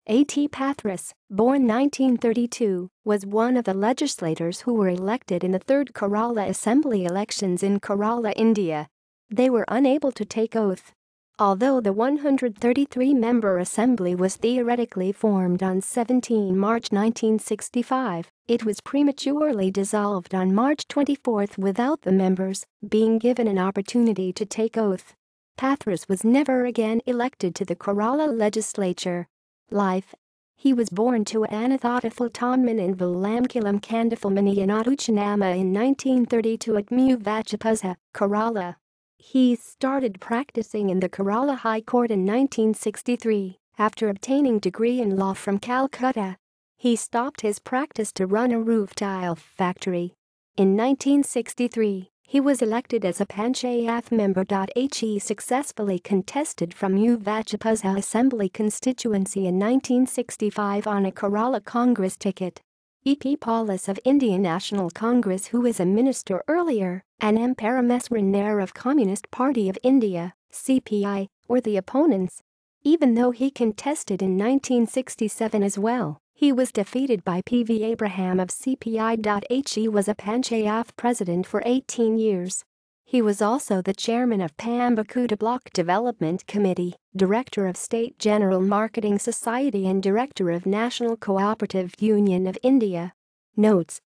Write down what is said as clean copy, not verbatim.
A.T. Pathrose, born 1932, was one of the legislators who were elected in the third Kerala Assembly elections in Kerala, India. They were unable to take oath. Although the 133-member assembly was theoretically formed on 17 March 1965, it was prematurely dissolved on March 24 without the members being given an opportunity to take oath. Pathrose was never again elected to the Kerala Legislature. Life. He was born to Anathathathiltomman in Vilamkilam Kandafalmani in Aduchanama in 1932 at Muvachapuzha, Kerala. He started practicing in the Kerala High Court in 1963 after obtaining degree in law from Calcutta. He stopped his practice to run a roof tile factory. In 1963, he was elected as a Panchayat member. He successfully contested from Muvachapuzha Assembly constituency in 1965 on a Kerala Congress ticket. E.P. Paulus of Indian National Congress, who was a minister earlier, and M. Parameswaran of Communist Party of India, CPI, were the opponents. Even though he contested in 1967 as well, he was defeated by P.V. Abraham of CPI. He was a Panchayat president for 18 years. He was also the chairman of Pambakuta Block Development Committee, director of State General Marketing Society and director of National Cooperative Union of India. Notes.